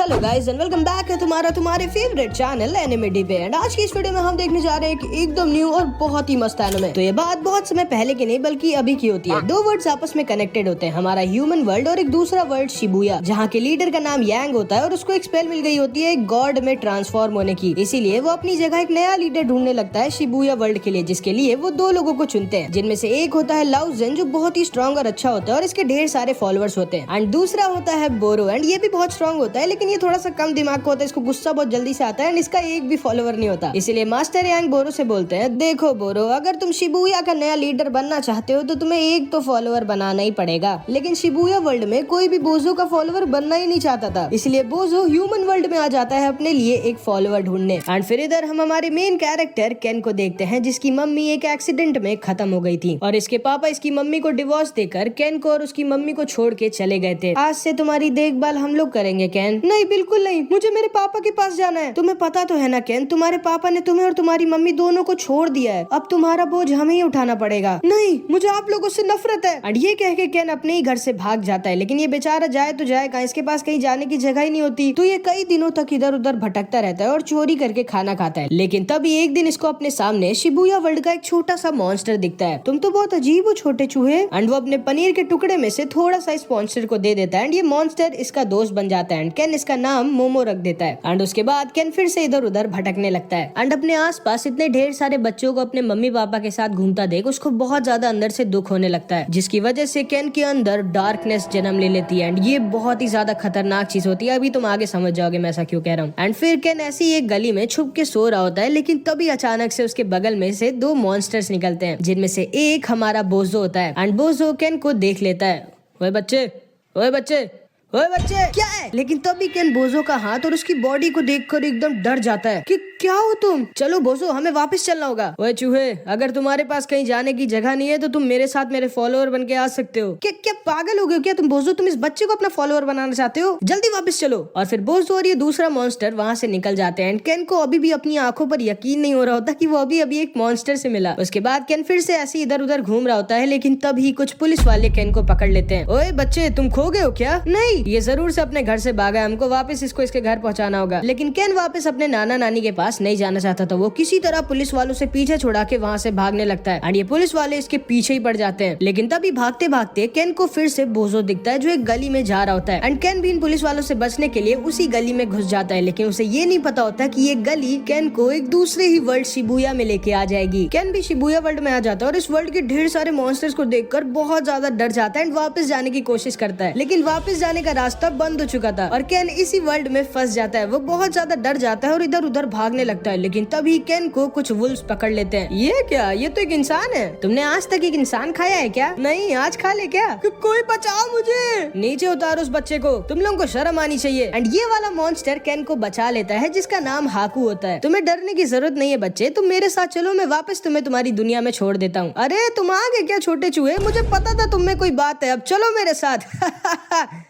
Hello guys and welcome back है तुम्हारे favourite channel anime डिबे। And आज की इस वीडियो में हम देखने जा रहे हैं कि एकदम न्यू और बहुत ही मस्त एनिमे। तो ये बात बहुत समय पहले की नहीं बल्कि अभी की होती है। दो वर्ड्स आपस में कनेक्टेड होते हैं, हमारा ह्यूमन वर्ल्ड और एक दूसरा वर्ल्ड शिबुया, जहाँ के लीडर का नाम यांग होता है और उसको एक स्पेल मिल गई होती है गॉड में ट्रांसफॉर्म होने की। इसीलिए वो अपनी जगह एक नया लीडर ढूंढने लगता है शिबुया वर्ल्ड के लिए, जिसके लिए वो दो लोगों को चुनते हैं, जिनमें से एक होता है लाउजेन जो बहुत ही स्ट्रॉन्ग और अच्छा होता है और इसके ढेर सारे फॉलोअर्स होते हैं। एंड दूसरा होता है बोरो, एंड ये भी बहुत स्ट्रॉन्ग होता है लेकिन ये थोड़ा सा कम दिमाग का होता है, इसको गुस्सा बहुत जल्दी से आता है एंड इसका एक भी फॉलोवर नहीं होता। इसीलिए मास्टर यांग बोरो से बोलते हैं, देखो बोरो, अगर तुम शिबुया का नया लीडर बनना चाहते हो तो तुम्हें एक तो फॉलोवर बनाना ही पड़ेगा। लेकिन शिबुया वर्ल्ड में कोई भी बोजो का फॉलोवर बनना ही नहीं चाहता था, इसलिए बोजो ह्यूमन वर्ल्ड में आ जाता है अपने लिए एक फॉलोवर ढूंढने। एंड फिर इधर हम हमारे मेन कैरेक्टर केन को देखते हैं, जिसकी मम्मी एक एक्सीडेंट में खत्म हो गई थी और इसके पापा इसकी मम्मी को डिवोर्स देकर केन को और उसकी मम्मी को छोड़ के चले गए थे। आज से तुम्हारी देखभाल हम लोग करेंगे केन। नहीं, बिल्कुल नहीं, मुझे मेरे पापा के पास जाना है। तुम्हें पता तो है ना केन, तुम्हारे पापा ने तुम्हें और तुम्हारी मम्मी दोनों को छोड़ दिया है, अब तुम्हारा बोझ हमें ही उठाना पड़ेगा। नहीं, मुझे आप लोगों से नफरत है। और ये कह के केन अपने ही घर से भाग जाता है, लेकिन ये बेचारा जाए तो जाए कहाँ, इसके पास कहीं जाने की जगह ही नहीं होती। तो ये कई दिनों तक इधर उधर भटकता रहता है और चोरी करके खाना खाता है। लेकिन तभी एक दिन इसको अपने सामने शिबुया वर्ल्ड का एक छोटा सा मॉन्स्टर दिखता है। तुम तो बहुत अजीब हो छोटे चूहे। एंड वो अपने पनीर के टुकड़े में से थोड़ा सा इस मॉन्स्टर को दे देता है एंड ये मॉन्स्टर इसका दोस्त बन जाता है एंड केन इसका नाम मोमो रख देता है। एंड उसके बाद केन फिर से इधर उधर भटकने लगता है एंड अपने आसपास इतने ढेर सारे बच्चों को अपने मम्मी पापा के साथ घूमता देख उसको बहुत ज्यादा अंदर से दुख होने लगता है, जिसकी वजह से केन के अंदर डार्कनेस जन्म ले लेती है एंड ये बहुत ही ज्यादा खतरनाक चीज होती है। अभी तुम आगे समझ जाओगे मैं ऐसा क्यों कह रहा हूँ। एंड फिर केन ऐसी एक गली में छुप के सो रहा होता है, लेकिन तभी अचानक से उसके बगल में से दो मॉन्स्टर्स निकलते हैं, जिनमें से एक हमारा बोजो होता है। एंड बोजो केन को देख लेता है, ओए बच्चे, ओए बच्चे, ओए बच्चे, क्या है? लेकिन तभी केन बोजो का हाथ और उसकी बॉडी को देखकर एकदम डर जाता है कि क्या हो तुम? चलो बोजो, हमें वापस चलना होगा। ओए चूहे, अगर तुम्हारे पास कहीं जाने की जगह नहीं है तो तुम मेरे साथ मेरे फॉलोअर बन के आ सकते हो। क्या पागल हो गए क्या तुम बोजो? तुम इस बच्चे को अपना फॉलोअर बनाना चाहते हो? जल्दी वापस चलो। और फिर बोजो और ये दूसरा मॉन्स्टर वहाँ से निकल जाते हैं एंड केन को अभी भी अपनी आंखों पर यकीन नहीं हो रहा होता कि वो अभी एक मॉन्स्टर से मिला। उसके बाद केन फिर से ऐसे इधर उधर घूम रहा होता है, लेकिन तभी कुछ पुलिस वाले केन को पकड़ लेते हैं। ओए बच्चे, तुम खो गए हो क्या? नहीं, ये जरूर से अपने घर से भागा है, हमको वापस इसको इसके घर पहुंचाना होगा। लेकिन केन वापस अपने नाना नानी के पास नहीं जाना चाहता था, वो किसी तरह पुलिस वालों से पीछे छुड़ा के वहाँ से भागने लगता है एंड ये पुलिस वाले इसके पीछे ही पड़ जाते हैं। लेकिन तभी भागते भागते केन को फिर से बोजो दिखता है जो एक गली में जा रहा होता है एंड केन भी इन पुलिस वालों से बचने के लिए उसी गली में घुस जाता है, लेकिन उसे ये नहीं पता होता कि ये गली केन को एक दूसरे ही वर्ल्ड शिबुया में लेके आ जाएगी। केन भी शिबुया वर्ल्ड में आ जाता है और इस वर्ल्ड के ढेर सारे मॉन्स्टर्स को देखकर बहुत ज्यादा डर जाता है एंड वापस जाने की कोशिश करता है, लेकिन वापस जाने का रास्ता बंद हो चुका था और केन इसी वर्ल्ड में फंस जाता है। वो बहुत ज्यादा डर जाता है और इधर उधर भागने लगता है, लेकिन तभी केन को कुछ वुल्व्स पकड़ लेते हैं। ये क्या? ये तो एक इंसान है। तुमने आज तक एक इंसान खाया है क्या? नहीं, आज खा ले क्या? कोई बचाओ मुझे। नीचे उतारो उस बच्चे को, तुम लोगों को शर्म आनी चाहिए। एंड ये वाला मॉन्स्टर केन को बचा लेता है, जिसका नाम हाकू होता है। तुम्हें डरने की जरूरत नहीं है बच्चे, तुम मेरे साथ चलो, मैं वापस तुम्हें तुम्हारी दुनिया में छोड़ देता हूँ। अरे तुम आ गए क्या छोटे चूहे? मुझे पता था तुम में कोई बात है, अब चलो मेरे साथ।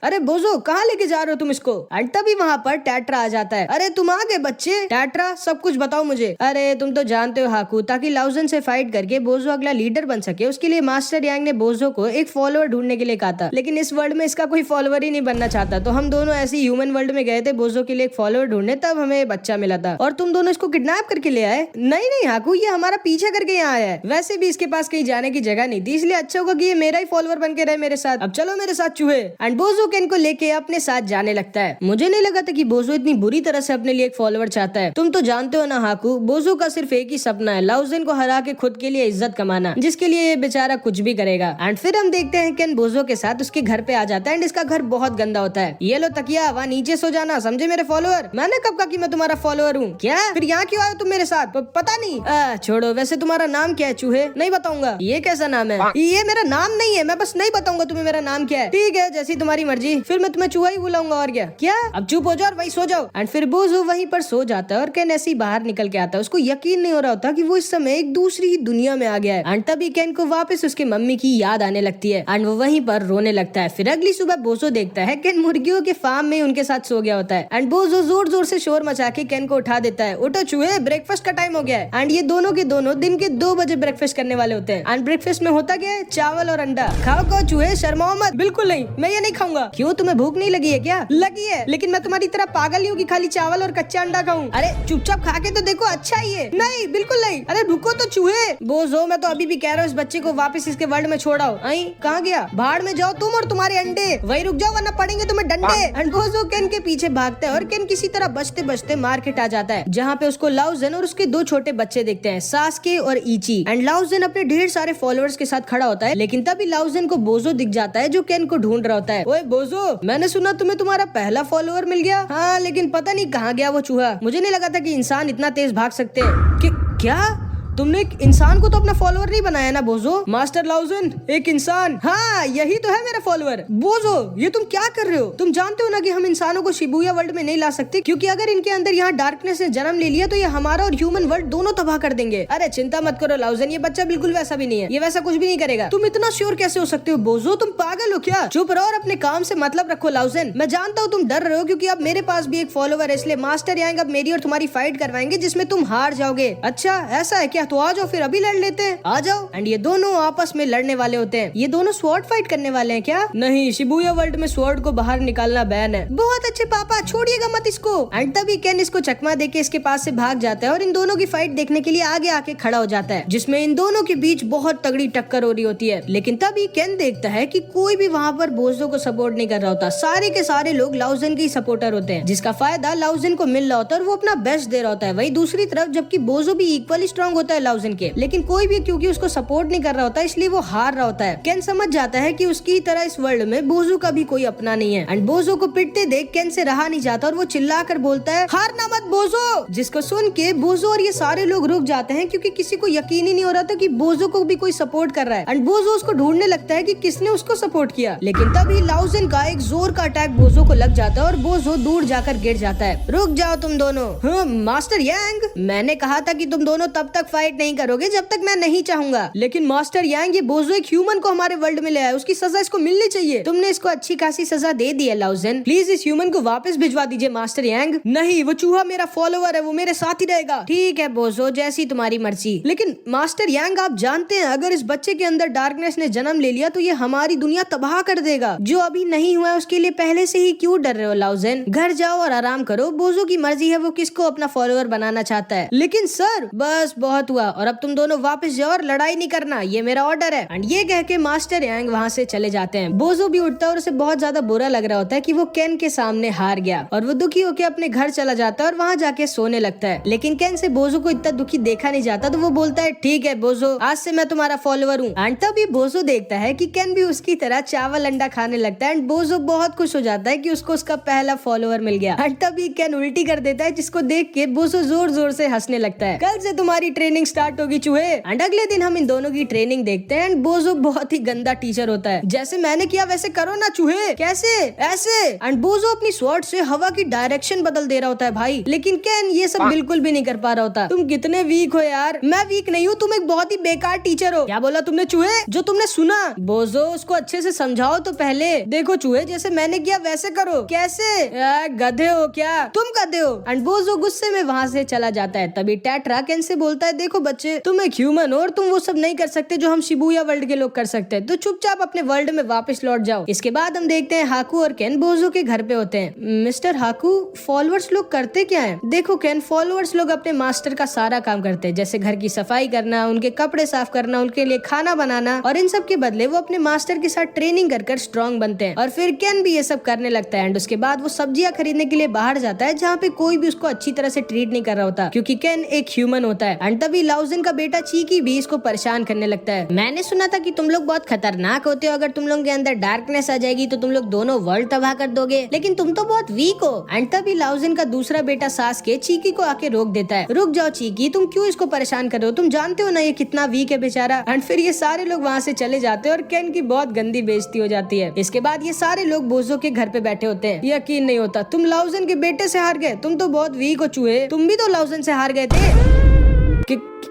अरे बोजो, कहाँ लेके जा रहे हो तुम इसको? एंड तभी वहाँ पर टैट्रा आ जाता है। अरे तुम आ गए बच्चे। टैट्रा, सब कुछ बताओ मुझे। अरे तुम तो जानते हो हाकू, ताकि लाउजन से फाइट करके बोजो अगला लीडर बन सके, उसके लिए मास्टर यांग ने बोजो को एक फॉलोअर ढूंढने के लिए कहा था, लेकिन इस वर्ल्ड में इसका कोई फॉलोअर ही नहीं बनना चाहता। तो हम दोनों ऐसी ह्यूमन वर्ल्ड में गए थे बोजो के लिए एक फॉलोअर ढूंढने, तब हमें बच्चा मिला था और तुम दोनों इसको किडनैप करके ले आए। नहीं हाकू, ये हमारा पीछे करके यहाँ आया है। वैसे भी इसके पास कहीं जाने की जगह नहीं थी, इसलिए अच्छा होगा कि ये मेरा ही फॉलोअर बन के रहे मेरे साथ। अब चलो मेरे साथ चूहे। एंड बोजो केन को लेके अपने साथ जाने लगता है। मुझे नहीं लगा था कि बोजो इतनी बुरी तरह से अपने लिए एक फॉलोअर चाहता है। तुम तो जानते हो ना हाकू, बोजो का सिर्फ एक ही सपना है, लाउजेन को हरा के खुद के लिए इज्जत कमाना, जिसके लिए ये बेचारा कुछ भी करेगा। एंड फिर हम देखते हैं केन बोजो के साथ उसके घर पे आ जाता है एंड इसका घर बहुत गंदा होता है। ये लो तकिया, वहाँ नीचे सो जाना, समझे मेरे फॉलोअर? मैंने कब कहा कि मैं तुम्हारा फॉलोअर हूँ? क्या? फिर यहाँ क्यों आए तुम मेरे साथ? पता नहीं। छोड़ो, वैसे तुम्हारा नाम क्या है चूहे? नहीं बताऊंगा। ये कैसा नाम है? ये मेरा नाम नहीं है, मैं बस नहीं बताऊंगा तुम्हें मेरा नाम क्या है। ठीक है, जैसी तुम्हारी मर्जी, फिर मैं तुम्हें चूहा ही बुलाऊंगा और क्या। अब चुप हो जाओ और वही सो जाओ। एंड फिर बोजो वहीं पर सो जाता है और केन जैसे ही बाहर निकल के आता है उसको यकीन नहीं हो रहा होता कि वो इस समय एक दूसरी ही दुनिया में आ गया है। एंड तभी केन को वापस उसके मम्मी की याद आने लगती है एंड वो वहीं पर रोने लगता है। फिर अगली सुबह बोजो देखता है केन मुर्गियों के फार्म में उनके साथ सो गया होता है एंड बोजो जोर जोर से शोर मचा के केन को उठा देता है। उठो चूहे, ब्रेकफास्ट का टाइम हो गया है। एंड ये दोनों के दोनों दिन के 2 बजे ब्रेकफास्ट करने वाले होते हैं। एंड ब्रेकफास्ट में होता क्या है? चावल और अंडा। खाओ चूहे, शर्माओ मत। बिल्कुल नहीं, मैं ये नहीं खाऊंगा। क्यों, तुम्हें भूख नहीं लगी है क्या? लगी है, लेकिन मैं तुम्हारी तरह पागल नहीं हूँ कि खाली चावल और कच्चा अंडा खाऊं। अरे चुपचाप खा के तो देखो, अच्छा ही है। नहीं, बिल्कुल नहीं। अरे रुको तो चूहे। बोझो, मैं तो अभी भी कह रहा हूँ इस बच्चे को वापस इसके वर्ल्ड में छोड़ाओ। कहाँ गया? बाहर में जाओ तुम और तुम्हारे अंडे। वही रुक जाओ वरना पड़ेंगे तुम्हें डंडे। एंड बोझो केन के पीछे भागता है और केन किसी तरह बचते बचते मार्केट आ जाता है, जहाँ पे उसको लाउजेन और उसके 2 छोटे बच्चे देखते हैं, सास्के और इची। एंड लाउजेन अपने ढेर सारे फॉलोअर्स के साथ खड़ा होता है, लेकिन तभी लाउजेन को बोझो दिख जाता है जो केन को ढूंढ रहा होता है। ओए बोझो, मैंने सुना तुम्हें तुम्हारा पहला फॉलोअर मिल गया। हाँ, लेकिन पता नहीं कहाँ गया वो चूहा। मुझे नहीं लगा था कि इंसान इतना तेज भाग सकते हैं। क्या तुमने एक इंसान को तो अपना फॉलोअर नहीं बनाया ना बोझो? मास्टर लाउजेन एक इंसान। हाँ, यही तो है मेरा फॉलोअर। बोझो, ये तुम क्या कर रहे हो? तुम जानते हो ना कि हम इंसानों को शिबुया वर्ल्ड में नहीं ला सकते, क्योंकि अगर इनके अंदर यहाँ डार्कनेस ने जन्म ले लिया तो ये हमारा और ह्यूमन वर्ल्ड दोनों तबाह कर देंगे। अरे चिंता मत करो लाउजेन, ये बच्चा बिल्कुल वैसा भी नहीं है, ये वैसा कुछ भी नहीं करेगा। तुम इतना श्योर कैसे हो सकते हो बोझो? तुम पागल हो क्या? चुप रहो और अपने काम से मतलब रखो लाउजेन। मैं जानता हूँ तुम डर रहे हो, क्योंकि अब मेरे पास भी एक फॉलोअर है, इसलिए मास्टर यांग अब मेरी और तुम्हारी फाइट करवाएंगे जिसमें तुम हार जाओगे। अच्छा ऐसा है क्या? तो आ जाओ फिर, अभी लड़ लेते हैं, आ जाओ। एंड ये दोनों आपस में लड़ने वाले होते हैं। ये दोनों स्वॉर्ड फाइट करने वाले हैं क्या? नहीं, शिबुया वर्ल्ड में स्वॉर्ड को बाहर निकालना बैन है। बहुत अच्छे पापा, छोड़िएगा मत इसको। एंड तभी केन इसको चकमा देके इसके पास से भाग जाता है और इन दोनों की फाइट देखने के लिए आगे आके खड़ा हो जाता है, जिसमें इन दोनों के बीच बहुत तगड़ी टक्कर हो रही होती है। लेकिन तभी केन देखता है कि कोई भी वहाँ पर बोझो को सपोर्ट नहीं कर रहा होता। सारे के सारे लोग लाउजेन के सपोर्टर होते हैं, जिसका फायदा लाउजेन को मिल रहा होता है और वो अपना बेस्ट दे रहा होता है। वही दूसरी तरफ जबकि बोझो भी इक्वली स्ट्रॉन्ग होता है लाउजेन के, लेकिन कोई भी क्योंकि उसको सपोर्ट नहीं कर रहा होता इसलिए वो हार रहा होता है। केन समझ जाता है कि उसकी तरह इस वर्ल्ड में बोझो का भी कोई अपना नहीं है। एंड बोझो को पिटते देख केन से रहा नहीं जाता और वो चिल्लाकर बोलता है, हारना मत बोझो। जिसको सुन के बोझो और ये सारे लोग रुक जाते हैं, क्योंकि किसी को यकीन ही नहीं हो रहा था कि बोझो को भी कोई सपोर्ट कर रहा है। एंड बोझो उसको ढूंढने लगता है कि किसने उसको सपोर्ट किया, लेकिन तभी लाउजेन का एक जोर का अटैक बोझो को लग जाता है और बोझो दूर जाकर गिर जाता है। रुक जाओ तुम दोनों। मास्टर यांग, मैंने कहा था कि तुम दोनों तब तक फाइट नहीं करोगे जब तक मैं नहीं चाहूंगा। लेकिन मास्टर यांग, ये बोझो एक ह्यूमन को हमारे वर्ल्ड में ले आया, उसकी सजा इसको मिलनी चाहिए। तुमने इसको अच्छी खासी सजा दे दी है लाउजेन, प्लीज इस ह्यूमन को वापस भिजवा दीजिए मास्टर यांग। नहीं, वो चूहा मेरा फॉलोअर है, वो मेरे साथ ही रहेगा। ठीक है बोझो, जैसी तुम्हारी मर्जी। लेकिन मास्टर यांग, आप जानते हैं अगर इस बच्चे के अंदर डार्कनेस ने जन्म ले लिया तो ये हमारी दुनिया तबाह कर देगा। जो अभी नहीं हुआ उसके लिए पहले से ही क्यों डर रहे हो लाउजेन? घर जाओ और आराम करो। बोझो की मर्जी है वो किसको अपना फॉलोअर बनाना चाहता है। लेकिन सर, बस बहुत हुआ, और अब तुम दोनों वापस जाओ और लड़ाई नहीं करना, ये मेरा ऑर्डर है। एंड ये कह के मास्टर यांग वहाँ से चले जाते हैं। बोझो भी उठता है और उसे बहुत ज्यादा बुरा लग रहा होता है कि वो केन के सामने हार गया, और वो दुखी होकर अपने घर चला जाता है और वहाँ जाके सोने लगता है। लेकिन केन से बोझो को इतना दुखी देखा नहीं जाता, तो वो बोलता है, ठीक है बोझो, आज से मैं तुम्हारा फॉलोअर हूँ। एंड तभी बोझो देखता है कि केन भी उसकी तरह चावल अंडा खाने लगता है। एंड बोझो बहुत खुश हो जाता है कि उसको उसका पहला फॉलोअर मिल गया। एंड तभी केन उल्टी कर देता है, जिसको देख के बोझो जोर जोर से हंसने लगता है। कल से तुम्हारी ट्रेनिंग स्टार्ट होगी चूहे। एंड अगले दिन हम इन दोनों की ट्रेनिंग देखते हैं। एंड बोझो बहुत ही गंदा टीचर होता है। जैसे मैंने किया वैसे करो ना चूहे। कैसे? ऐसे। एंड बोझो अपनी स्वॉर्ड से हवा की डायरेक्शन बदल दे रहा होता है भाई, लेकिन केन ये सब बिल्कुल भी नहीं कर पा रहा होता। तुम कितने वीक हो यार। मैं वीक नहीं हूँ, तुम एक बहुत ही बेकार टीचर हो। क्या बोला तुमने चूहे? जो तुमने सुना। बोझो, उसको अच्छे से समझाओ तो पहले। देखो चूहे, जैसे मैंने किया वैसे करो। कैसे? गधे हो क्या तुम? गधे हो। एंड बोझो गुस्से में वहाँ से चला जाता है। तभी टेट्रा केन से बोलता है, देखो बच्चे, तुम एक ह्यूमन हो और तुम वो सब नहीं कर सकते जो हम शिबुया वर्ल्ड के लोग कर सकते हैं, तो चुपचाप अपने वर्ल्ड में वापस लौट जाओ। इसके बाद हम देखते हैं हाकू और केन बोझो के घर पे होते हैं। मिस्टर हाकू, फॉलोअर्स लोग करते क्या है? देखो केन, फॉलोअर्स लोग अपने मास्टर का सारा काम करते हैं, जैसे घर की सफाई करना, उनके कपड़े साफ करना, उनके लिए खाना बनाना, और इन सब के बदले वो अपने मास्टर के साथ ट्रेनिंग कर स्ट्रॉन्ग बनते हैं। और फिर केन भी ये सब करने लगता है। एंड उसके बाद वो सब्जियां खरीदने के लिए बाहर जाता है, जहाँ पे कोई भी उसको अच्छी तरह से ट्रीट नहीं कर रहा होता, क्योंकि केन एक ह्यूमन होता है। एंड तभी तभी लाउजन का बेटा चीकी भी इसको परेशान करने लगता है। मैंने सुना था कि तुम लोग बहुत खतरनाक होते हो, अगर तुम लोग के अंदर डार्कनेस आ जाएगी तो तुम लोग दोनों वर्ल्ड तबाह कर दोगे, लेकिन तुम तो बहुत वीक हो। एंड तभी लाउजन का दूसरा बेटा सास्के चीकी को आके रोक देता है। रुक जाओ चीकी, तुम क्यों इसको परेशान कर रहे हो, तुम जानते हो ना ये कितना वीक है बेचारा। एंड फिर ये सारे लोग वहाँ से चले जाते हैं और केन की बहुत गंदी बेइज्जती हो जाती है। इसके बाद ये सारे लोग बोजो के घर पे बैठे होते हैं। यकीन नहीं होता, तुम लाउजन के बेटे से हार गए, तुम तो बहुत वीक हो चूहे, तुम भी तो लाउजन से हार गए थे।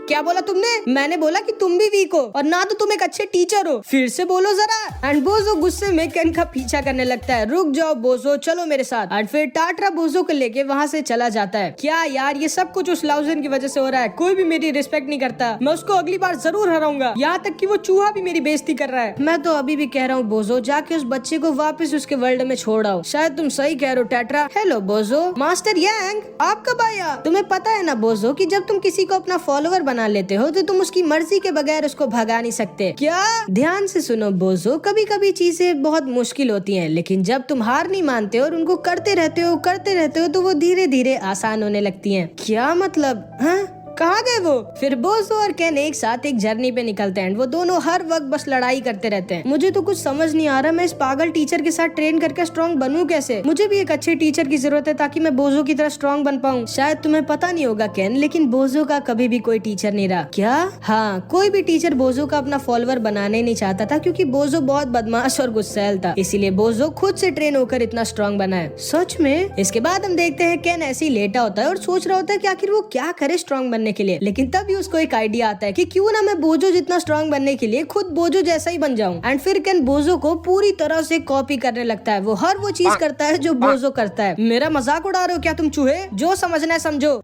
क्या बोला तुमने? मैंने बोला कि तुम भी वीक हो और ना तो तुम एक अच्छे टीचर हो, फिर से बोलो जरा। एंड बोजो गुस्से में केन का पीछा करने लगता है। रुक जाओ बोजो, चलो मेरे साथ। एंड फिर टाटरा बोजो को लेके वहाँ से चला जाता है। क्या यार, ये सब कुछ उस लाउजन की वजह से हो रहा है, कोई भी मेरी रिस्पेक्ट नहीं करता, मैं उसको अगली बार जरूर हराऊंगा, यहाँ तक कि वो चूहा भी मेरी बेइज्जती कर रहा है। मैं तो अभी भी कह रहा हूँ बोजो, जाके उस बच्चे को वापस उसके वर्ल्ड में छोड़ आओ। शायद तुम सही कह रहे हो टाटरा। हेलो बोजो। मास्टर यांग, आप कब आया? तुम्हें पता है ना बोजो कि जब तुम किसी को अपना फॉलोअर बना लेते हो तो तुम उसकी मर्जी के बगैर उसको भगा नहीं सकते। क्या? ध्यान से सुनो बोजो, कभी कभी चीजें बहुत मुश्किल होती हैं, लेकिन जब तुम हार नहीं मानते और उनको करते रहते हो तो वो धीरे धीरे आसान होने लगती हैं। क्या मतलब? हाँ, कहाँ गए वो? फिर बोजो और केन एक साथ एक जर्नी पे निकलते हैं। वो दोनों हर वक्त बस लड़ाई करते रहते हैं। मुझे तो कुछ समझ नहीं आ रहा, मैं इस पागल टीचर के साथ ट्रेन करके स्ट्रॉन्ग बनूं कैसे? मुझे भी एक अच्छे टीचर की जरूरत है ताकि मैं बोजो की तरह स्ट्रॉन्ग बन पाऊं। शायद तुम्हें पता नहीं होगा केन, लेकिन बोजो का कभी भी कोई टीचर नहीं रहा। क्या? हाँ, कोई भी टीचर बोजो का अपना फॉलोअर बनाने नहीं चाहता था, क्योंकि बोजो बहुत बदमाश और गुस्सैल था। इसीलिए बोजो खुद से ट्रेन होकर इतना स्ट्रॉन्ग बना है। सच में? इसके बाद हम देखते हैं केन ऐसे ही लेटा होता है और सोच रहा होता है कि आखिर वो क्या करे स्ट्रॉन्ग बनने के लिए। लेकिन तभी उसको एक आइडिया आता है कि क्यों ना मैं बोजो जितना स्ट्रॉन्ग बनने के लिए खुद बोजो जैसा ही बन जाऊं। एंड फिर केन बोजो को पूरी तरह से कॉपी करने लगता है। वो हर वो चीज करता है जो बोजो करता है। मेरा मजाक उड़ा रहे हो क्या तुम चूहे? जो समझना है समझो।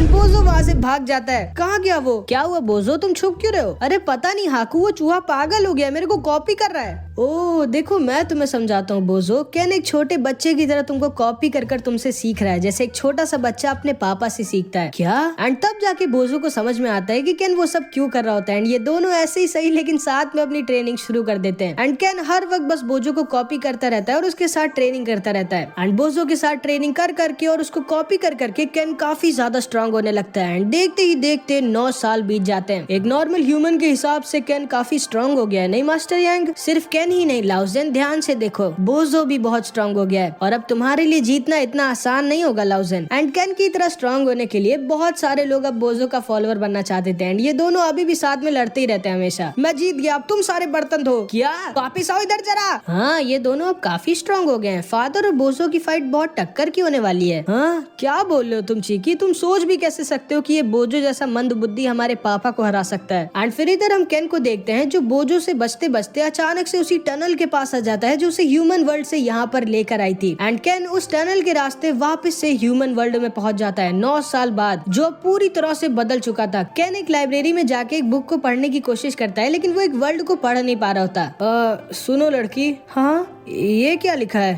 बोजो वहाँ से भाग जाता है। कहाँ गया वो? क्या हुआ बोजो, तुम छुप क्यों रहे हो? अरे पता नहीं हाकू, वो चूहा पागल हो गया, मेरे को कॉपी कर रहा है। ओह देखो, मैं तुम्हें समझाता हूँ बोजो। केन एक छोटे बच्चे की तरह तुमको कॉपी कर कर तुमसे सीख रहा है, जैसे एक छोटा सा बच्चा अपने पापा से सीखता है। क्या? एंड तब जाके बोजो को समझ में आता है कि केन वो सब क्यों कर रहा होता है। एंड ये दोनों ऐसे ही सही लेकिन साथ में अपनी ट्रेनिंग शुरू कर देते हैं। एंड केन हर वक्त बस बोजो को कॉपी करता रहता है और उसके साथ ट्रेनिंग करता रहता है। एंड बोजो के साथ ट्रेनिंग कर करके और उसको कॉपी कर करके केन काफी ज्यादा स्ट्रॉन्ग होने लगता है। एंड देखते ही देखते 9 साल बीत जाते हैं। एक नॉर्मल ह्यूमन के हिसाब से केन काफी स्ट्रॉन्ग हो गया है, नहीं मास्टर यांग? सिर्फ केन ही नहीं लाउजन, ध्यान से देखो, बोजो भी बहुत स्ट्रॉन्ग हो गया है और अब तुम्हारे लिए जीतना इतना आसान नहीं होगा लाउजन। एंड केन की तरह स्ट्रॉन्ग होने के लिए बहुत सारे लोग अब बोजो का फॉलोअर बनना चाहते थे। एंड ये दोनों अभी भी साथ में लड़ते ही रहते हैं हमेशा। मैं जीत गया, अब तुम सारे बर्तन धो। क्या? वापिस आओ इधर जरा। हाँ, ये दोनों अब काफी स्ट्रॉन्ग हो गए हैं। फादर और बोजो की फाइट बहुत टक्कर की होने वाली है। हाँ, क्या बोल रहे हो तुम चीकी? तुम सोच भी कैसे सकते हो कि ये बोजो जैसा मंद बुद्धि हमारे पापा को हरा सकता है? एंड फिर इधर हम केन को देखते हैं जो बोजो से बचते बचते अचानक से उसी टनल के पास आ जाता है जो उसे ह्यूमन वर्ल्ड से यहाँ पर लेकर आई थी। एंड केन उस टनल के रास्ते वापस से ह्यूमन वर्ल्ड में पहुंच जाता है 9 साल बाद, जो पूरी तरह से बदल चुका था। केन एक लाइब्रेरी में जाके एक बुक को पढ़ने की कोशिश करता है, लेकिन वो एक वर्ल्ड को पढ़ नहीं पा रहा होता। सुनो लड़की, हाँ ये क्या लिखा है?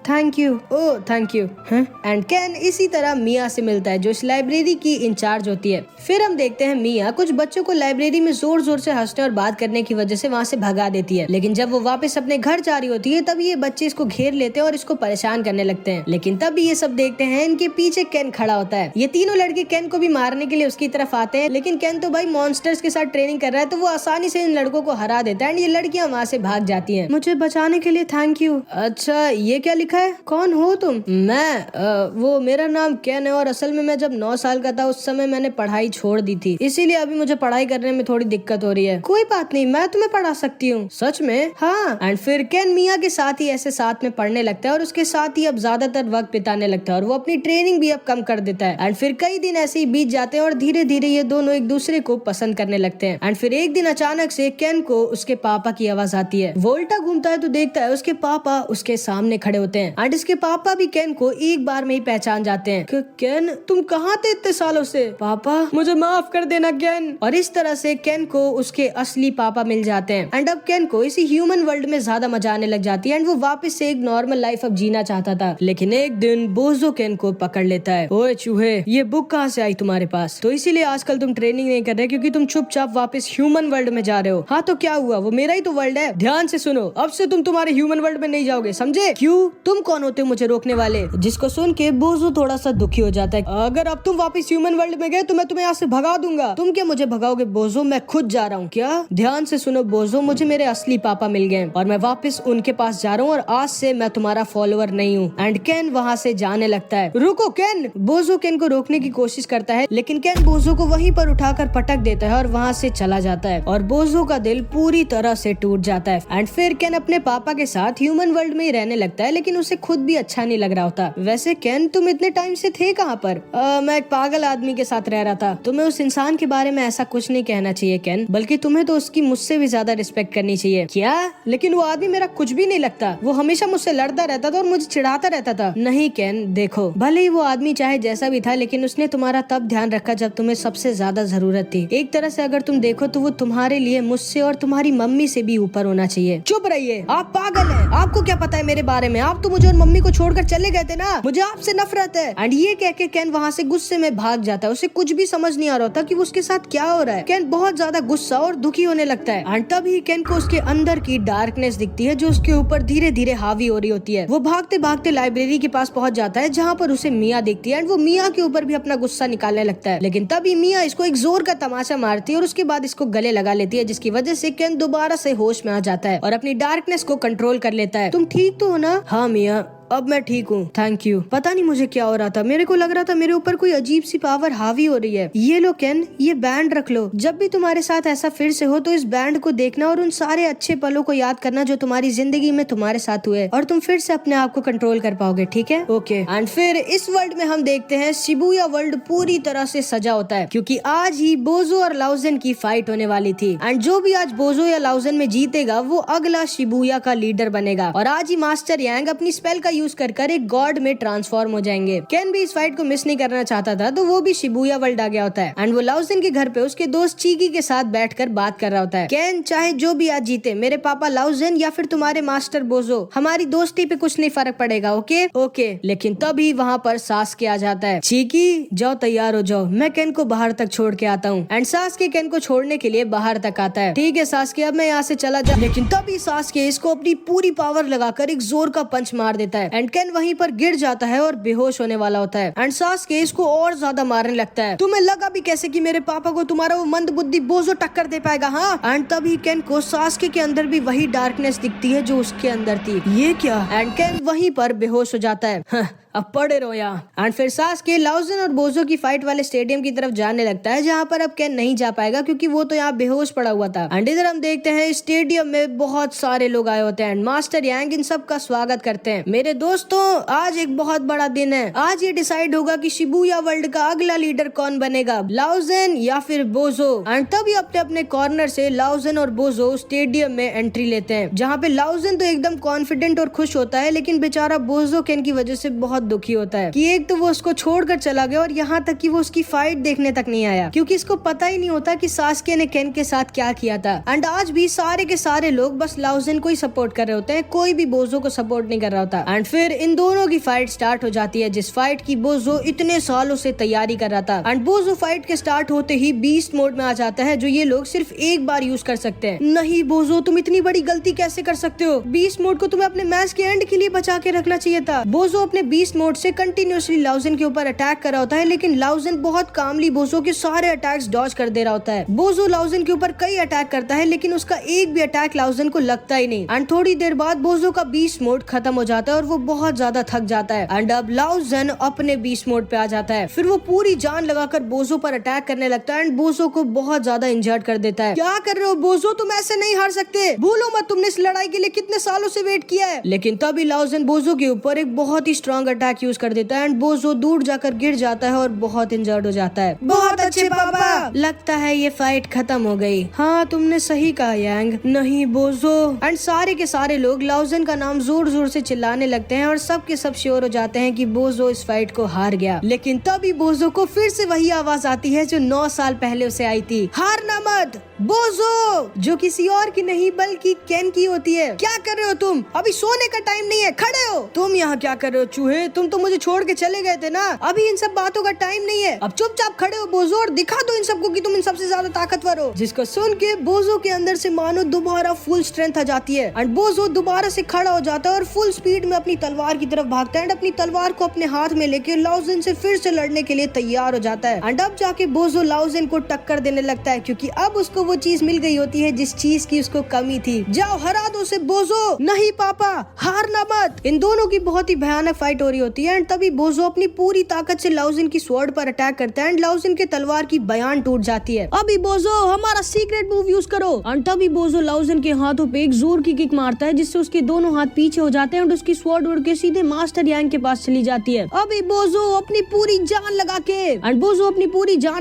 Thank you. Oh thank you. And केन इसी तरह मिया से मिलता है जो इस लाइब्रेरी की इंचार्ज होती है। फिर हम देखते हैं मिया कुछ बच्चों को लाइब्रेरी में जोर जोर से हंसने और बात करने की वजह से वहाँ से भगा देती है। लेकिन जब वो वापस अपने घर जा रही होती है तब ये बच्चे इसको घेर लेते हैं और इसको परेशान करने लगते हैं। लेकिन तब ये सब देखते हैं इनके पीछे केन खड़ा होता है। ये तीनों लड़के केन को भी मारने के लिए उसकी तरफ आते हैं, लेकिन केन तो भाई मॉन्स्टर्स के साथ ट्रेनिंग कर रहा है तो वो आसानी से इन लड़कों को हरा देता है। एंड ये लड़कियां वहाँ से भाग जाती है। मुझे बचाने के लिए थैंक यू। अच्छा ये क्या लिखा है? कौन हो तुम? मैं वो मेरा नाम केन है और असल में मैं जब 9 साल का था उस समय मैंने पढ़ाई छोड़ दी थी, इसीलिए अभी मुझे पढ़ाई करने में थोड़ी दिक्कत हो रही है। कोई बात नहीं, मैं तुम्हें पढ़ा सकती हूँ। सच में? हाँ। एंड फिर केन मिया के साथ ही ऐसे साथ में पढ़ने लगता है और उसके साथ ही अब ज्यादातर वक्त बिताने लगता है और वो अपनी ट्रेनिंग भी अब कम कर देता है। एंड फिर कई दिन ऐसे ही बीत जाते हैं और धीरे धीरे ये दोनों एक दूसरे को पसंद करने लगते हैं। एंड फिर एक दिन अचानक से केन को उसके पापा की आवाज आती है। वो उल्टा घूमता है तो देखता है उसके पापा उसके सामने खड़े होते हैं। एंड इसके पापा भी केन को एक बार में ही पहचान जाते हैं। केन तुम कहाँ थे इतने सालों से? पापा मुझे माफ कर देना केन। और इस तरह से केन को उसके असली पापा मिल जाते हैं। एंड अब केन को इसी ह्यूमन वर्ल्ड में ज्यादा मजा आने लग जाती है एंड वो वापस से एक नॉर्मल लाइफ अब जीना चाहता था। लेकिन एक दिन बोजो केन को पकड़ लेता है। ओए चूहे, ये बुक कहाँ से आई तुम्हारे पास? तो इसीलिए आजकल तुम ट्रेनिंग नहीं कर रहे क्योंकि तुम चुपचाप वापस ह्यूमन वर्ल्ड में जा रहे हो। हाँ तो क्या हुआ, वो मेरा ही तो वर्ल्ड है। ध्यान से सुनो, अब से तुम तुम्हारे ह्यूमन ह्यूमन वर्ल्ड में नहीं जाओगे, समझे? क्यों? तुम कौन होते हो मुझे रोकने वाले? जिसको सुन के बोजो थोड़ा सा दुखी हो जाता है। अगर अब तुम वापस ह्यूमन वर्ल्ड में गए तो मैं तुम्हें यहाँ से भगा दूंगा। तुम क्या मुझे भगाओगे बोजो? मैं खुद जा रहा हूँ। क्या? ध्यान से सुनो बोजो, मुझे मेरे असली पापा मिल गए और मैं वापस उनके पास जा रहा हूँ और आज से मैं तुम्हारा फॉलोअर नहीं हूँ। एंड केन वहाँ से जाने लगता है। रुको केन! बोजो केन को रोकने की कोशिश करता है, लेकिन केन बोजो को वहीं पर उठाकर पटक देता है और वहाँ से चला जाता है और बोजो का दिल पूरी तरह से टूट जाता है। एंड फिर केन अपने पापा के साथ ह्यूमन वर्ल्ड में ही रहने लगता है, लेकिन उसे खुद भी अच्छा नहीं लग रहा होता। वैसे केन, तुम इतने टाइम से थे कहाँ पर? मैं एक पागल आदमी के साथ रह रहा था। तुम्हें उस इंसान के बारे में ऐसा कुछ नहीं कहना चाहिए केन, बल्कि तुम्हें तो उसकी मुझसे भी ज्यादा रिस्पेक्ट करनी चाहिए। क्या? लेकिन वो आदमी मेरा कुछ भी नहीं लगता। वो हमेशा मुझसे लड़ता रहता था और मुझे चिढ़ाता रहता था। नहीं केन, देखो, भले ही वो आदमी चाहे जैसा भी था, लेकिन उसने तुम्हारा तब ध्यान रखा जब तुम्हें सबसे ज्यादा जरूरत थी। एक तरह से अगर तुम देखो तो वो तुम्हारे लिए मुझसे और तुम्हारी मम्मी से भी ऊपर होना चाहिए। चुप रहिए, आप पागल हैं। आपको क्या पता है मेरे बारे में? आप तो मुझे और मम्मी को छोड़कर चले गए थे ना। मुझे आपसे नफरत है। एंड ये कह के केन वहाँ से गुस्से में भाग जाता है। उसे कुछ भी समझ नहीं आ रहा था कि वो उसके साथ क्या हो रहा है। केन बहुत ज्यादा गुस्सा और दुखी होने लगता है। एंड तभी केन को उसके अंदर की डार्कनेस दिखती है जो उसके ऊपर धीरे धीरे हावी हो रही होती है। वो भागते भागते लाइब्रेरी के पास पहुंच जाता है जहाँ पर उसे मिया दिखती है। एंड वो मिया के ऊपर भी अपना गुस्सा निकालने लगता है, लेकिन तभी मिया इसको एक जोर का तमाचा मारती है और उसके बाद इसको गले लगा लेती है, जिसकी वजह से केन दोबारा से होश में आ जाता है और अपनी डार्कनेस को कंट्रोल कर लेता है। तुम ठीक तो हो ना? हाँ मिया, अब मैं ठीक हूँ, थैंक यू। पता नहीं मुझे क्या हो रहा था, मेरे को लग रहा था मेरे ऊपर कोई अजीब सी पावर हावी हो रही है। ये लो केन, ये बैंड रख लो। जब भी तुम्हारे साथ ऐसा फिर से हो तो इस बैंड को देखना और उन सारे अच्छे पलों को याद करना जो तुम्हारी जिंदगी में तुम्हारे साथ हुए, और तुम फिर से अपने आप को कंट्रोल कर पाओगे, ठीक है? ओके। एंड फिर इस वर्ल्ड में हम देखते हैं शिबुया वर्ल्ड पूरी तरह से सजा होता है, क्योंकि आज ही बोजो और लाउजेन की फाइट होने वाली थी। एंड जो भी आज बोजो या लाउजेन में जीतेगा वो अगला शिबुया का लीडर बनेगा। और आज ही मास्टर यांग अपनी स्पेल का यूज कर एक गॉड में ट्रांसफॉर्म हो जाएंगे। केन भी इस फाइट को मिस नहीं करना चाहता था, तो वो भी शिबुया वर्ल्ड आ गया होता है। एंड वो लाउजेन के घर पे उसके दोस्त चीकी के साथ बैठकर बात कर रहा होता है। केन, चाहे जो भी आज जीते, मेरे पापा लाउजेन या फिर तुम्हारे मास्टर बोजो, हमारी दोस्ती पे कुछ नहीं फर्क पड़ेगा, ओके? ओके। लेकिन तभी वहाँ पर सास्के आ जाता है। चीकी, जाओ तैयार हो जाओ, मैं केन को बाहर तक छोड़ के आता हूँ। एंड सास्के केन को छोड़ने के लिए बाहर तक आता है। ठीक है सास्के, अब मैं यहाँ से चला जा। लेकिन तभी सास्के इसको अपनी पूरी पावर लगाकर एक जोर का पंच मार देता है। एंड केन वहीं पर गिर जाता है और बेहोश होने वाला होता है। एंड सास्के इसको और ज्यादा मारने लगता है। तुम्हें लगा भी कैसे कि मेरे पापा को तुम्हारा वो मंद बुद्धि बोजो टक्कर दे पाएगा? हाँ। एंड तभी केन को सास्के के अंदर भी वही डार्कनेस दिखती है जो उसके अंदर थी। ये क्या? एंड केन वहीं पर बेहोश हो जाता है। अब पड़े रहो यहाँ। एंड फिर सास्के लाउजेन और बोजो की फाइट वाले स्टेडियम की तरफ जाने लगता है, जहाँ पर अब केन नहीं जा पाएगा क्योंकि वो तो यहाँ बेहोश पड़ा हुआ था। एंड इधर हम देखते हैं स्टेडियम में बहुत सारे लोग आए होते हैं। मास्टर यांग इन सब का स्वागत करते हैं। मेरे दोस्तों, आज एक बहुत बड़ा दिन है। आज ये डिसाइड होगा कि शिबुया वर्ल्ड का अगला लीडर कौन बनेगा, लाउजेन या फिर बोजो। एंड तभी अपने अपने कॉर्नर से लाउजेन और बोजो स्टेडियम में एंट्री लेते हैं, जहाँ पे लाउजेन तो एकदम कॉन्फिडेंट और खुश होता है, लेकिन बेचारा बोजो केन की वजह से बहुत दुखी होता है कि एक तो वो उसको छोड़कर चला गया और यहाँ तक कि वो उसकी फाइट देखने तक नहीं आया, क्योंकि इसको पता ही नहीं होता कि सास्के ने केन के साथ क्या किया था। एंड आज भी सारे के सारे लोग बस लाउजेन को ही सपोर्ट कर रहे होते हैं, कोई भी बोजो को सपोर्ट नहीं कर रहा होता। एंड फिर इन दोनों की फाइट स्टार्ट हो जाती है, जिस फाइट की बोजो इतने सालों से तैयारी कर रहा था। एंड बोजो फाइट के स्टार्ट होते ही बीस्ट मोड में आ जाता है, जो ये लोग सिर्फ एक बार यूज कर सकते हैं। नहीं बोजो, तुम इतनी बड़ी गलती कैसे कर सकते हो? बीस्ट मोड को तुम्हें अपने मैच के एंड के लिए बचा के रखना चाहिए था। बोजो अपने बीस्ट मोड से कंटिन्यूअसली लाउजेन के ऊपर अटैक कर रहा होता है, लेकिन लाउजेन बहुत कामली बोजो के सारे अटैक्स डॉज कर दे रहा होता है। बोजो लाउजेन के ऊपर कई अटैक करता है, लेकिन उसका एक भी अटैक लाउजेन को लगता ही नहीं। एंड थोड़ी देर बाद बोजो का बीस्ट मोड खत्म हो जाता है और वो बहुत ज्यादा थक जाता है। एंड अब लाउजेन अपने बीस्ट मोड पे आ जाता है। फिर वो पूरी जान लगाकर बोजो पर अटैक करने लगता है एंड बोजो को बहुत ज्यादा इंजर्ड कर देता है। क्या कर रहे हो बोजो, तुम ऐसे नहीं हार सकते। भूलो मत, तुमने इस लड़ाई के लिए कितने सालों से वेट किया है। लेकिन तभी लाउजेन बोजो के ऊपर एक बहुत ही स्ट्रॉन्ग अटैक यूज कर देता है एंड बोजो दूर जाकर गिर जाता है और बहुत इंजर्ड हो जाता है। बहुत अच्छे पापा, लगता है ये फाइट खत्म हो गई। हाँ, तुमने सही कहा यांग। नहीं बोजो। एंड सारे के सारे लोग लाउजेन का नाम जोर जोर से चिल्लाने लगते हैं और सब के सब श्योर हो जाते हैं कि बोजो इस फाइट को हार गया। लेकिन तभी बोजो को फिर से वही आवाज आती है जो 9 साल पहले उसे आई थी, हारना मत बोजो, जो किसी और की नहीं बल्कि केन की होती है। क्या कर रहे हो तुम? अभी सोने का टाइम नहीं है, खड़े हो। तुम यहाँ क्या कर रहे हो चूहे? तुम तो मुझे छोड़ के चले गए थे ना, अभी इन सब बातों का टाइम नहीं है। अब चुपचाप खड़े हो बोजो और दिखा दो इन सबको कि तुम इन सबसे ज्यादा ताकतवर हो। जिसको सुन के बोजो के अंदर से मानो दोबारा फुल स्ट्रेंथ आ जाती है एंड बोजो दोबारा से खड़ा हो जाता है और फुल स्पीड में अपनी तलवार की तरफ भागता है एंड अपनी तलवार को अपने हाथ में लेके लाओजिन से फिर से लड़ने के लिए तैयार हो जाता है। एंड अब जाके बोजो लाओजिन को टक्कर देने लगता है क्योंकि अब उसको वो चीज मिल गई होती है जिस चीज की उसको कमी थी। जाओ हरा दो उसे बोजो। नहीं पापा, हारना मत। इन दोनों की बहुत ही भयानक फाइट हो रही होती है एंड तभी बोजो अपनी पूरी ताकत से लाओजिन की स्वॉर्ड पर अटैक करता है एंड लाओजिन के तलवार की बयान टूट जाती है। अभी बोजो हमारा सीक्रेट मूव यूज करो। एंड तभी बोजो लाओजिन के हाथों पे एक जोर की किक मारता है जिससे उसके दोनों हाथ पीछे हो जाते हैं और उसकी स्वॉर्ड उड़ के सीधे मास्टर यांग के पास चली जाती है। अभी बोजो अपनी पूरी जान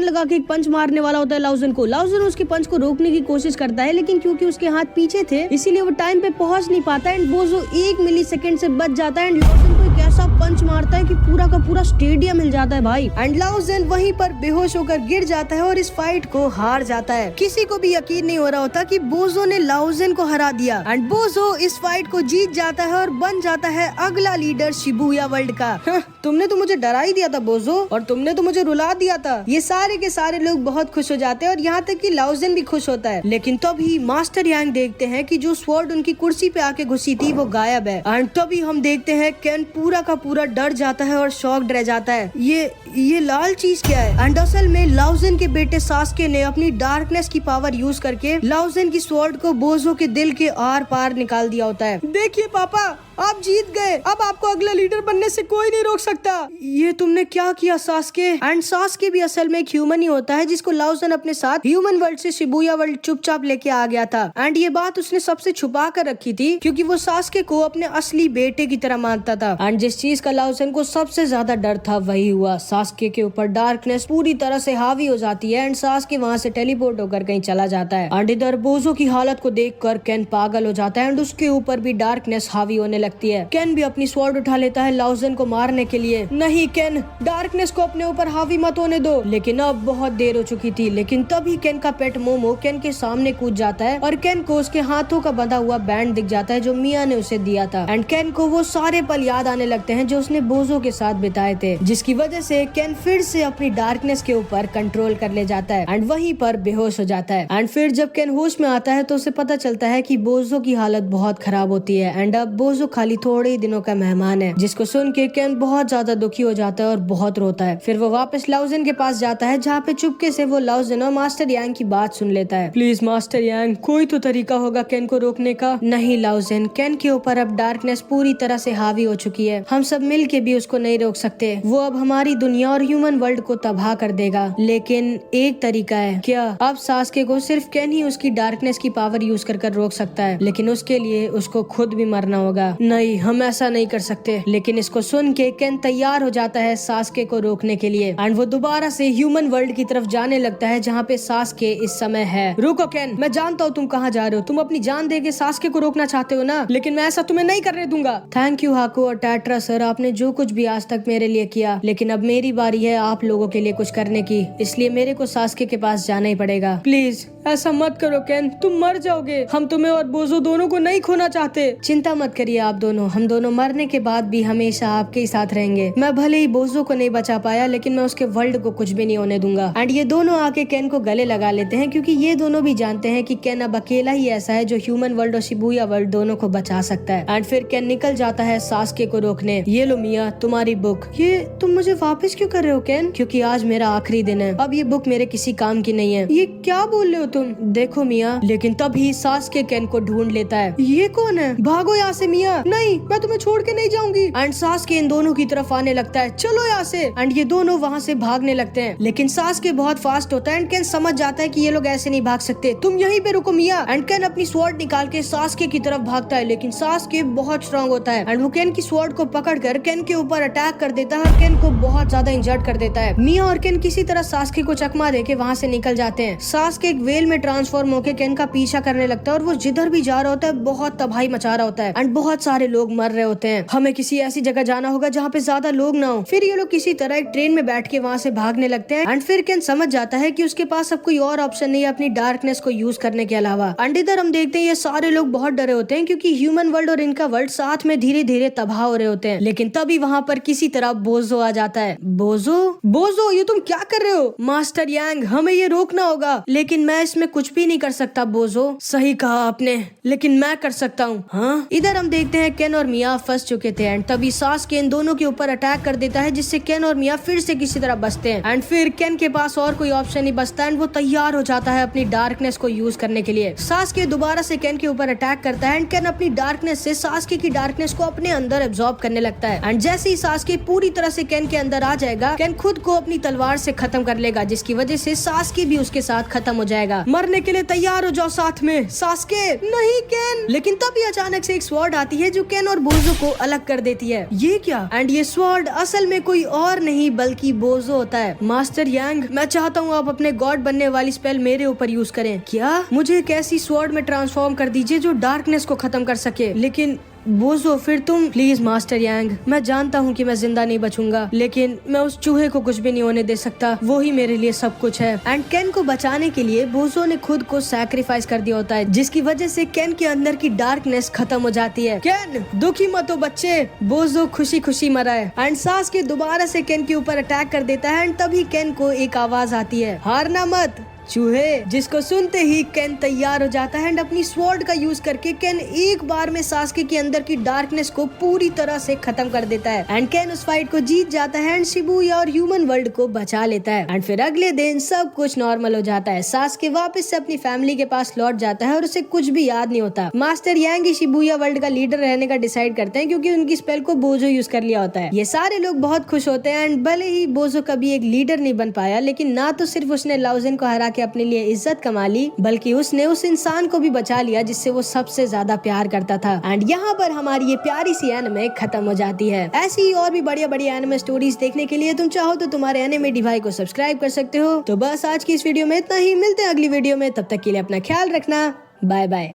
लगा के एक पंच मारने वाला होता है लाओजिन को। लाओजिन उसके पंच को रोकने की कोशिश करता है लेकिन क्योंकि उसके हाथ पीछे थे इसीलिए वो टाइम पे पहुंच नहीं पाता एंड बोजो 1 मिलीसेकंड से बच जाता है एंड लाओजिन को एक ऐसा पंच मारता है कि पूरा का पूरा स्टेडियम हिल जाता है भाई। एंड लाओजिन वहीं पर बेहोश होकर गिर जाता है और इस फाइट को हार जाता है। किसी को भी यकीन नहीं हो रहा होता कि बोजो ने लाओजिन को हरा दिया एंड बोजो इस फाइट को जीत जाता है और बन जाता है अगला लीडर शिबुया वर्ल्ड का। तुमने तो मुझे डरा ही दिया था बोजो और तुमने तो मुझे रुला दिया था। ये सारे के सारे लोग बहुत खुश हो जाते हैं और यहाँ तक कि लाओजिन भी खुश होता है। लेकिन तभी मास्टर यांग देखते हैं कि जो स्वॉर्ड उनकी कुर्सी पे आके घुसी थी वो गायब है एंड तभी हम देखते हैं केन पूरा का पूरा डर जाता है और शॉक्ड रह जाता है। ये लाल चीज क्या है? एंड असल में लाओजिन के बेटे सास्के ने अपनी डार्कनेस की पावर यूज करके लाओजिन की स्वॉर्ड को बोजो के दिल के आर पार निकाल दिया होता है। देखिए पापा, आप जीत गए, अब आपको अगला लीडर बनने से कोई नहीं रोक सकता। ये तुमने क्या किया सास्के? एंड सास्के भी असल में एक ह्यूमन ही होता है जिसको लाओजिन अपने साथ ह्यूमन वर्ल्ड से शिबुया वर्ल्ड चुपचाप लेके आ गया था एंड ये बात उसने सबसे छुपा कर रखी थी क्योंकि वो सास्के को अपने असली बेटे की तरह मानता था। एंड जिस चीज का लाओजिन को सबसे ज्यादा डर था वही हुआ। सास्के के ऊपर डार्कनेस पूरी तरह से हावी हो जाती है एंड सास्के वहाँ से टेलीपोर्ट होकर कहीं चला जाता है एंड इधर बोजो की हालत को देखकर केन पागल हो जाता है एंड उसके ऊपर भी डार्कनेस हावी होने लगती है। केन भी अपनी स्वॉर्ड उठा लेता है लाओजिन को मारने के लिए। नहीं केन, डार्कनेस को अपने ऊपर हावी मत होने दो। लेकिन अब बहुत देर हो चुकी थी। लेकिन तभी केन का पेट मोमो केन के सामने कूद जाता है और केन को उसके हाथों का बंधा हुआ बैंड दिख जाता है जो मिया ने उसे दिया था एंड केन को वो सारे पल याद आने लगते हैं जो उसने बोजो के साथ बिताए थे, जिसकी वजह से केन फिर से अपनी डार्कनेस के ऊपर कंट्रोल कर ले जाता है एंड वहीं पर बेहोश हो जाता है। एंड फिर जब केन होश में आता है तो उसे पता चलता है कि बोजो की हालत बहुत खराब होती है एंड अब बोजो खाली थोड़े ही दिनों का मेहमान है, जिसको सुन के केन बहुत ज्यादा दुखी हो जाता है और बहुत रोता है। फिर वो वापस लाओजिन के पास जाता है जहाँ पे चुपके से वो लाओजिन और मास्टर यांग की बात सुन लेता है। प्लीज मास्टर यांग, कोई तो तरीका होगा केन को रोकने का। नहीं लाओजिन, केन के ऊपर अब डार्कनेस पूरी तरह से हावी हो चुकी है, हम सब मिल के भी उसको नहीं रोक सकते। वो अब हमारी दुनिया और ह्यूमन वर्ल्ड को तबाह कर देगा। लेकिन एक तरीका है। क्या? अब सास्के को सिर्फ केन ही उसकी डार्कनेस की पावर यूज कर रोक सकता है, लेकिन उसके लिए उसको खुद भी मरना होगा। नहीं, हम ऐसा नहीं कर सकते। लेकिन इसको सुन के केन तैयार हो जाता है सास्के को रोकने के लिए एंड वो दोबारा से ह्यूमन वर्ल्ड की तरफ जाने लगता है जहाँ पे सास्के इस समय है। रुको केन, मैं जानता हूँ तुम कहाँ जा रहे हो। तुम अपनी जान देके सास्के को रोकना चाहते हो ना, लेकिन मैं ऐसा तुम्हें नहीं करने दूंगा। थैंक यू हाकू और टैट्रा सर, आपने जो कुछ भी आज तक मेरे लिए किया, लेकिन अब मेरी बारी है आप लोगों के लिए कुछ करने की, इसलिए मेरे को सास्के के पास जाना ही पड़ेगा। प्लीज ऐसा मत करो केन, तुम मर जाओगे। हम तुम्हें और बोजो दोनों को नहीं खोना चाहते। चिंता मत करिए आप दोनों, हम दोनों मरने के बाद भी हमेशा आपके ही साथ रहेंगे। मैं भले ही बोजो को नहीं बचा पाया, लेकिन मैं उसके वर्ल्ड को कुछ भी नहीं होने दूंगा। एंड ये दोनों आके केन को गले लगा लेते हैं क्योंकि ये दोनों भी जानते हैं कि केन अब अकेला ही ऐसा है जो ह्यूमन वर्ल्ड और शिबुया वर्ल्ड दोनों को बचा सकता है। एंड फिर केन निकल जाता है सास्के को रोकने। ये लो मिया, तुम्हारी बुक। ये तुम मुझे वापस क्यों कर रहे हो केन? क्योंकि आज मेरा आखिरी दिन है, अब ये बुक मेरे किसी काम की नहीं है। ये क्या बोल रहे हो तुम? देखो मिया। लेकिन तभी सास्के केन को ढूंढ लेता है। ये कौन है? भागो यहाँ से मिया। नहीं, मैं तुम्हें छोड़ के नहीं जाऊंगी। एंड सास्के इन दोनों की तरफ आने लगता है, चलो यहाँ से। एंड ये दोनों वहाँ से भागने लगते हैं, लेकिन सास्के बहुत फास्ट होता है एंड केन समझ जाता है कि ये लोग ऐसे नहीं भाग सकते, तुम यहीं पे रुको मिया। एंड केन अपनी स्वॉर्ड निकाल के सास्के की तरफ भागता है, लेकिन सास्के बहुत स्ट्रांग होता है एंड वो केन की स्वॉर्ड को पकड़कर केन के ऊपर अटैक कर देता है और केन को बहुत ज्यादा इंजर्ड कर देता है। मिया और केन किसी तरह सास्के को चकमा देके वहाँ से निकल जाते हैं। सास्के एक वेल में ट्रांसफॉर्म होकर केन का पीछा करने लगता है और वो जिधर भी जा रहा होता है बहुत तबाही मचा रहा होता है एंड बहुत सारे लोग मर रहे होते हैं। हमें किसी ऐसी जगह जाना होगा जहाँ पे ज्यादा लोग ना हो। फिर ये लोग किसी तरह एक ट्रेन में बैठ के वहाँ से भागने लगते हैं एंड फिर केन समझ जाता है कि उसके पास अब कोई और ऑप्शन नहीं है अपनी डार्कनेस को यूज करने के अलावा। एंड इधर हम देखते हैं ये सारे लोग बहुत डरे होते हैं क्योंकि ह्यूमन वर्ल्ड और इनका वर्ल्ड साथ में धीरे धीरे तबाह हो रहे होते हैं। लेकिन तभी वहाँ पर किसी तरह बोजो आ जाता है। बोजो ये तुम क्या कर रहे हो? मास्टर यांग हमें ये रोकना होगा। लेकिन मैं इसमें कुछ भी नहीं कर सकता बोजो। सही कहा आपने, लेकिन मैं कर सकता हूँ। हाँ? इधर हम देखते हैं केन और मिया फंस चुके थे एंड तभी सास्के इन दोनों के ऊपर अटैक कर देता है जिससे केन और मिया फिर से किसी तरह बचते हैं। एंड फिर केन के पास और कोई ऑप्शन नहीं बचता एंड वो तैयार हो जाता है अपनी डार्कनेस को यूज करने के लिए। सास्के दोबारा से केन के ऊपर अटैक करता है एंड केन अपनी डार्कनेस से सास्के की डार्कनेस को अपने अंदर एब्जॉर्ब करने लगता है। एंड जैसे ही सास्के पूरी तरह से केन के अंदर आ जाएगा, केन खुद को अपनी तलवार से खत्म कर लेगा जिसकी वजह से सास्के भी उसके साथ खत्म हो जाएगा। मरने के लिए तैयार हो जाओ साथ में। सास्के नहीं केन। लेकिन तभी अचानक से एक स्वॉर्ड आती है जो केन और बोजो को अलग कर देती है। ये क्या? एंड ये स्वॉर्ड असल में कोई और नहीं बल्कि बोजो होता है। मास्टर यांग मैं चाहता हूँ आप अपने गॉड बनने वाली स्पेल मेरे ऊपर यूज करें। क्या? मुझे एक ऐसी स्वॉर्ड में ट्रांसफॉर्म कर दीजिए जो डार्कनेस को खत्म कर सके। लेकिन बोजो फिर तुम? प्लीज मास्टर यांग मैं जानता हूँ कि मैं जिंदा नहीं बचूंगा, लेकिन मैं उस चूहे को कुछ भी नहीं होने दे सकता। वो ही मेरे लिए सब कुछ है। एंड केन को बचाने के लिए बोजो ने खुद को सैक्रिफाइस कर दिया होता है जिसकी वजह से केन के अंदर की डार्कनेस खत्म हो जाती है। केन दुखी मत हो बच्चे। बोजो खुशी खुशी मरा है। एंड सास्के दोबारा से केन के ऊपर अटैक कर देता है एंड तभी केन को एक आवाज आती है, हारना मत चूहे। जिसको सुनते ही केन तैयार हो जाता है एंड अपनी स्वॉर्ड का यूज करके केन एक बार में सास्के के अंदर की डार्कनेस को पूरी तरह से खत्म कर देता है। एंड केन उस फाइट को जीत जाता है एंड शिबुया और ह्यूमन वर्ल्ड को बचा लेता है। एंड फिर अगले दिन सब कुछ नॉर्मल हो जाता है। सास्के वापस से अपनी फैमिली के पास लौट जाता है और उसे कुछ भी याद नहीं होता। मास्टर यांग ही शिबुया वर्ल्ड का लीडर रहने का डिसाइड करते हैं क्योंकि उनकी स्पेल को बोजो यूज कर लिया होता है। ये सारे लोग बहुत खुश होते हैं एंड भले ही बोजो कभी एक लीडर नहीं बन पाया, लेकिन ना तो सिर्फ उसने लाओजिन को हरा के अपने लिए इज्जत कमा ली, बल्कि उसने उस इंसान को भी बचा लिया जिससे वो सबसे ज्यादा प्यार करता था। एंड यहाँ पर हमारी ये प्यारी सी एनिमे खत्म हो जाती है। ऐसी ही और भी बढ़िया बढ़िया एनिमे स्टोरीज देखने के लिए तुम चाहो तो तुम्हारे एनिमे डिवाई को सब्सक्राइब कर सकते हो। तो बस आज की इस वीडियो में इतना ही। मिलते हैं अगली वीडियो में, तब तक के लिए अपना ख्याल रखना। Bye bye.